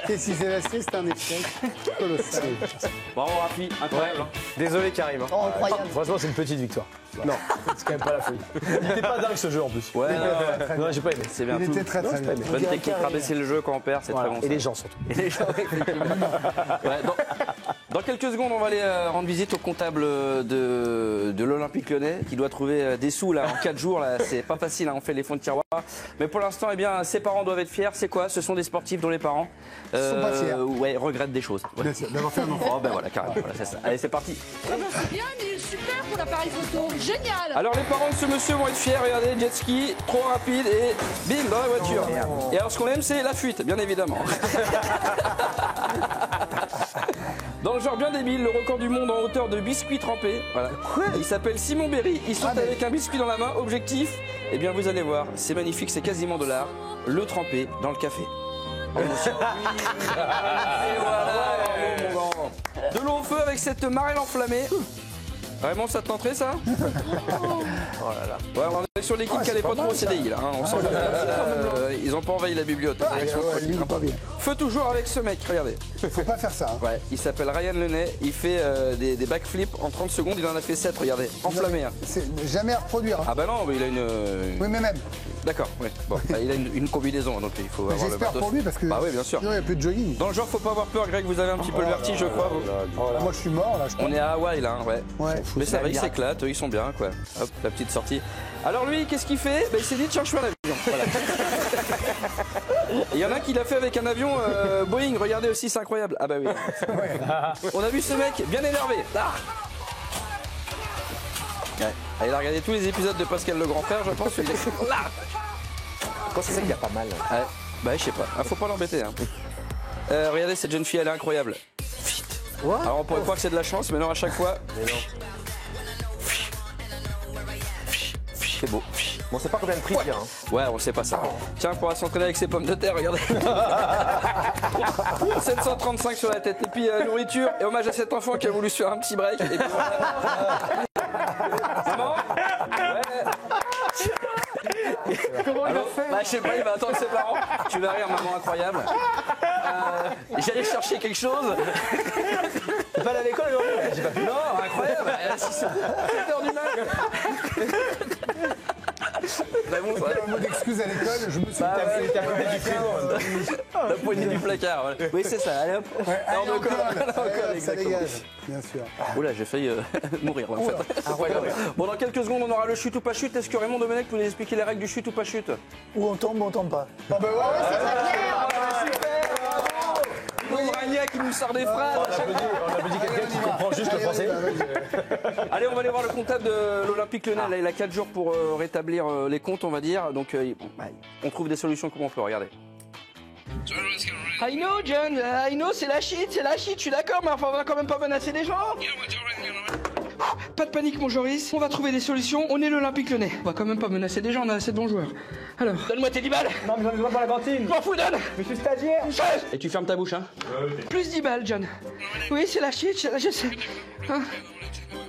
Et si Sébastien, c'est un échec colossal. Bravo Rafi, incroyable. Désolé Karim. Oh, incroyable. Franchement, c'est une petite victoire. Non, c'est quand même pas la folie. Il était pas dingue ce jeu en plus. Ouais, Non, j'ai pas aimé. c'est bien Il tout. était très très bien. Bonne technique, rabaisser le jeu quand on perd, c'est Voilà. très bon. Et ça. les gens surtout. Et les gens, effectivement. Ouais, dans quelques secondes, on va aller rendre visite au comptable de l'Olympique Lyonnais qui doit trouver des sous là en 4 jours. Là, c'est pas facile, hein, on fait les fonds de tiroir. Mais pour l'instant, eh bien, ses parents doivent être fiers. C'est quoi? Ce sont des sportifs dont les parents Sont pas fiers. Ouais, regrettent des choses. Ouais. Bien sûr, d'avoir fait un enfant. Oh ben voilà, carrément. Voilà, c'est ça. Allez, c'est parti. Ah ben c'est bien, mais il est super pour l'appareil photo. Génial. Alors les parents de ce monsieur vont être fiers, regardez, jet ski, trop rapide et bim, dans la voiture. Et alors ce qu'on aime c'est la fuite, bien évidemment. Dans le genre bien débile, le record du monde en hauteur de biscuits trempés. Voilà. Il s'appelle Simon Berry, il saute avec un biscuit dans la main, objectif, eh bien vous allez voir, c'est magnifique, c'est quasiment de l'art, le tremper dans le café. Et voilà, bravo, mon grand. De l'eau au feu avec cette marelle enflammée. Vraiment, ça te tenterait ça? Oh là là. Ouais, on est sur l'équipe qui n'allait pas trop au CDI là. Hein. On sent ils ont pas envahi la bibliothèque. Feu toujours avec ce mec, regardez. Faut pas faire ça. Hein. Ouais, il s'appelle Ryan Lenay, il fait des backflips en 30 secondes, il en a fait 7, regardez, enflammé. Hein. C'est jamais à reproduire. Hein. Ah bah non, mais il a une... Oui, mais même. D'accord, ouais. Bon, bah, il a une combinaison, donc il faut avoir le J'espère matos. pour lui parce que Bah oui, bien sûr. sinon il n'y a plus de jogging. Dans le genre, faut pas avoir peur, Greg, vous avez un petit peu le vertige, je crois. vous. Moi je suis mort là, je pense. On est à Hawaï là, hein, ouais. Ouais. Mais ça va, ils s'éclatent, ils sont bien, quoi. Hop, la petite sortie. Alors lui, qu'est-ce qu'il fait? Bah, il s'est dit, tiens, je fais un avion. Voilà. Il y en a qui l'a fait avec un avion Boeing, regardez aussi, c'est incroyable. Ah bah oui. On a vu ce mec bien énervé. Ah. Ouais. Ah, il a regardé tous les épisodes de Pascal le Grand Frère, je pense. Il est... Là. Quand c'est ça qu'il y a pas mal. Ouais. Bah je sais pas, faut pas l'embêter. Hein. Regardez cette jeune fille, elle est incroyable. Vite. Alors on pourrait croire que c'est de la chance, mais non, à chaque fois. Mais non. C'est beau. Bon, on sait pas combien de prix il y a. Hein. Ouais, on sait pas ça. Tiens, on pourra s'entraîner avec ses pommes de terre, regardez. 735 sur la tête. Et puis nourriture, et hommage à cet enfant qui a voulu se faire un petit break. Et puis, maman Comment il a fait? Bah je sais pas, il va attendre ses parents. Tu vas rire, maman incroyable. J'allais chercher quelque chose. T'es pas allé à l'école aujourd'hui? Non, incroyable. 7h du mat. Bah bon, ça Un mot d'excuse à l'école, je me suis tapé la poignée du placard. Voilà. Oui, c'est ça. Allez hop. Ouais, Alors, allez, on on colle. colle, Ça exactement. dégage, bien sûr. Oula, j'ai failli mourir là, en fait. Bon, dans quelques secondes, on aura le chute ou pas chute. Est-ce que Raymond Domenech peut nous expliquer les règles du chute ou pas chute? Ou on tombe ou on tombe pas. Ah bah ouais, Bon, Rania qui nous sort des phrases. On a dit quelqu'un qui comprend juste le français. Allez, on va aller voir le comptable de l'Olympique Lyonnais. Là, il a 4 jours pour rétablir les comptes, on va dire. Donc, on trouve des solutions comme on peut. Regardez. I know, John, I know, c'est la shit, je suis d'accord, mais enfin, on va quand même pas menacer les gens. Pas de panique, mon Joris, on va trouver des solutions, on est l'Olympique Lyonnais. On va quand même pas menacer des gens, on a assez de bons joueurs. Alors, donne-moi tes 10 balles. Non, mais j'en ai besoin pour la cantine. M'en fous, donne. Mais je suis stagiaire. Et tu fermes ta bouche, hein. Plus 10 balles, John. Oui, c'est la shit, je sais. Hein.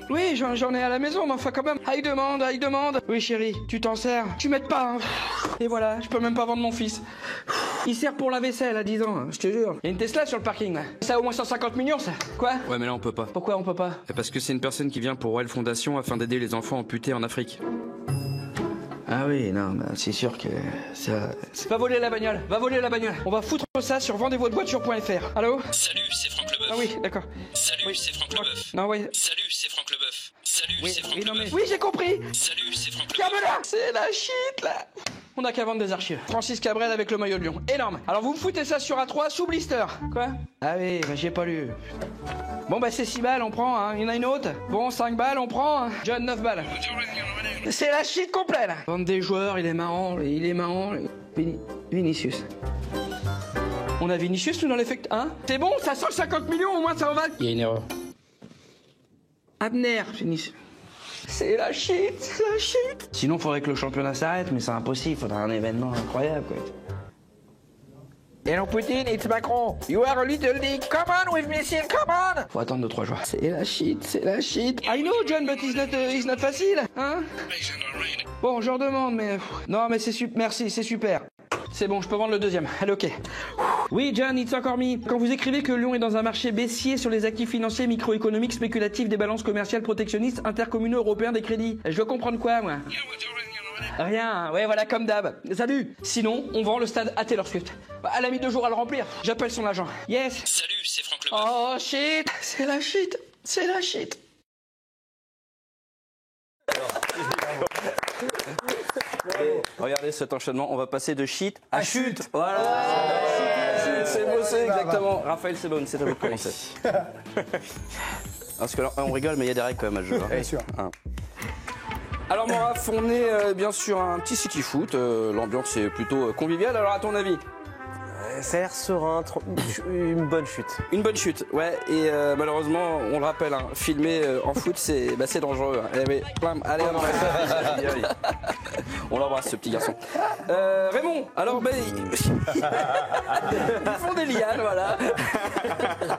Oui, j'en ai à la maison, mais enfin quand même. Aïe demande. Oui, chérie, tu t'en sers. Tu m'aides pas, hein. Et voilà, je peux même pas vendre mon fils. Il sert pour la vaisselle à 10 ans, hein, je te jure. Il y a une Tesla sur le parking, là. Ça a au moins 150 millions, ça. Quoi? Ouais, mais là, on peut pas. Pourquoi on peut pas? Parce que c'est une personne qui vient pour Well Fondation afin d'aider les enfants amputés en Afrique. Ah oui, non, bah, c'est sûr que ça... Va voler la bagnole. On va foutre ça sur vendezvotrevoiture.fr. Allô? Salut, c'est Franck Leboeuf. Ah oui, d'accord. Salut, c'est Franck Leboeuf. Non, oui. Salut, c'est Franck Leboeuf. Salut, c'est Franck Oui, non, mais... Leboeuf. Oui, j'ai compris. Salut, c'est Franck Leboeuf. Calme-la. C'est la shit, là. On a qu'à vendre des archives. Francis Cabrel avec le maillot de Lyon. Énorme. Alors vous me foutez ça sur A3 sous blister. Quoi? Ah oui, bah j'ai pas lu. Bon bah c'est 6 balles, on prend, hein. Il y en a une autre. Bon, 5 balles, on prend, hein. John, 9 balles. C'est la shit complète, là. Vendre des joueurs, il est marrant. Vinicius. On a Vinicius, nous, dans l'effect, hein? C'est bon, ça 150 millions, au moins ça en va. Il y a une erreur. Abner, Vinicius. C'est la shit. Sinon, faudrait que le championnat s'arrête, mais c'est impossible. Faudrait un événement incroyable, quoi. Hello Poutine, it's Macron. You are a little dick. Come on with me, sir, come on. Faut attendre 2-3 jours. C'est la shit. I know, John, but it's not facile, hein? Bon, je redemande, mais... Non, mais c'est super. Merci, c'est super. C'est bon, je peux vendre le deuxième. Allez, ok. Oui, John, it's encore me. Quand vous écrivez que Lyon est dans un marché baissier sur les actifs financiers, microéconomiques, spéculatifs, des balances commerciales protectionnistes, intercommunaux européens, des crédits, je dois comprendre quoi, moi? Rien, ouais, voilà, comme d'hab. Salut. Sinon, on vend le stade à Taylor Swift. Bah, elle a mis 2 jours à le remplir. J'appelle son agent. Yes. Salut, c'est Franck Leboeuf. Oh shit, c'est la shit. C'est la shit. Et regardez cet enchaînement, on va passer de shit à chute. Voilà. Chute, c'est bossé, exactement. Raphaël, c'est bon, c'est à vous de commencer. Parce que là, on rigole, mais il y a des règles quand même à ce jeu. Hein. Bien sûr. Hein. Alors mon Raph, on est bien sûr un petit city foot. L'ambiance est plutôt conviviale. Alors à ton avis? Ça a l'air serein, une bonne chute. Une bonne chute, ouais. Et malheureusement, on le rappelle, hein, filmer en foot, c'est dangereux. Hein. Allez, allez, on l'embrasse, ce petit garçon. Raymond, alors, ils font des lianes, voilà.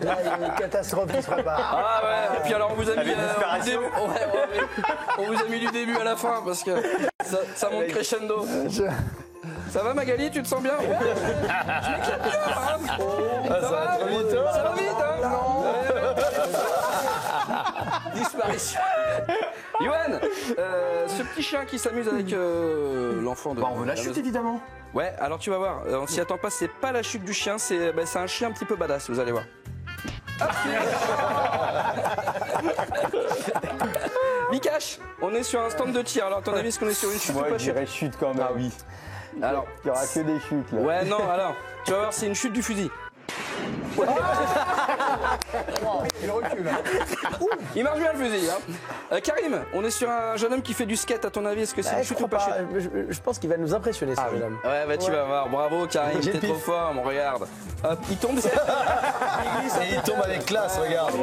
Là, il y a une catastrophe qui se prépare. Ah ouais, et puis alors, on vous a mis, on vous a mis du début à la fin, parce que ça monte crescendo. Ça va Magali, tu te sens bien? Ça va vite, hein? Disparition. Yoann, ce petit chien qui s'amuse avec l'enfant de... On veut la chute, évidemment. Ouais, alors tu vas voir, on s'y attend pas, c'est pas la chute du chien, c'est un chien un petit peu badass, vous allez voir. Mikash, on est sur un stand de tir, alors à ton avis, est-ce qu'on est sur une chute ou pas? Moi, je dirais chute quand même. Ah oui. Alors, il n'y aura que des chutes là. Ouais, non, alors, tu vas voir, c'est une chute du fusil. Il recule. Il marche bien le fusil. Hein. Karim, on est sur un jeune homme qui fait du skate. À ton avis, est-ce que c'est une chute ou pas chute? Je pense qu'il va nous impressionner, ce jeune homme. Ouais, bah tu vas voir. Bravo, Karim, t'es trop fort. On regarde. Hop, il tombe. Il glisse. Et il tombe avec classe, regarde.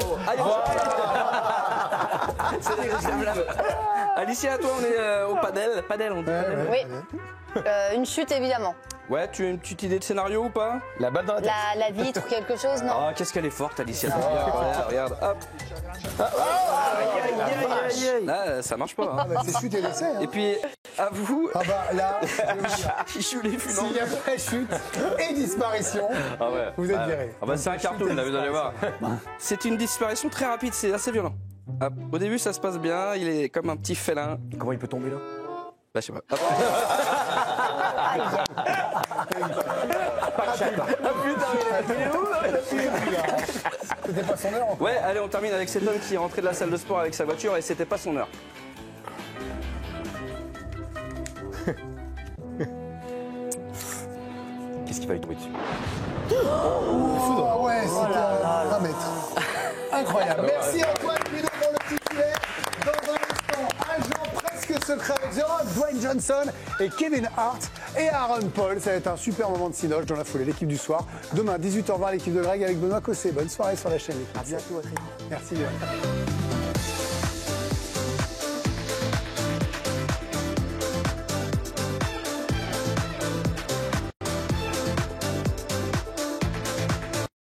Alicia, toi, on est au padel. Padel, on dit. Oui. Une chute, évidemment. Ouais, tu as une petite idée de scénario ou pas? La balle dans la tête. La vitre ou quelque chose, non? Ah, qu'est-ce qu'elle est forte, Alicia. Regarde, hop. Là, ça marche pas. Hein. Ah bah c'est chute et l'essai. Hein. Et puis, à vous. Ah bah là, Il joue les funambres. s'il y a pas chute et disparition, Ah ouais. vous êtes viré. Ah bah c'est un cartoon là, vous allez voir. C'est une disparition très rapide, c'est assez violent. Hop. Au début ça se passe bien, il est comme un petit félin. Comment il peut tomber là? Bah je sais pas. Hop. C'était pas son heure encore. Ouais, allez on termine avec cet homme qui est rentré de la salle de sport avec sa voiture et c'était pas son heure. Qu'est-ce qui va lui tomber dessus? Oh ouais, c'était un mètre. Incroyable. Merci Antoine Pinault pour le titulaire. Dans un instant, agent presque secret avec The Rock, Dwayne Johnson et Kevin Hart et Aaron Paul. Ça va être un super moment de cinoche dans la foulée. L'équipe du soir. Demain, 18h20, l'équipe de Greg avec Benoît Cossé. Bonne soirée sur la chaîne. À bientôt. Merci.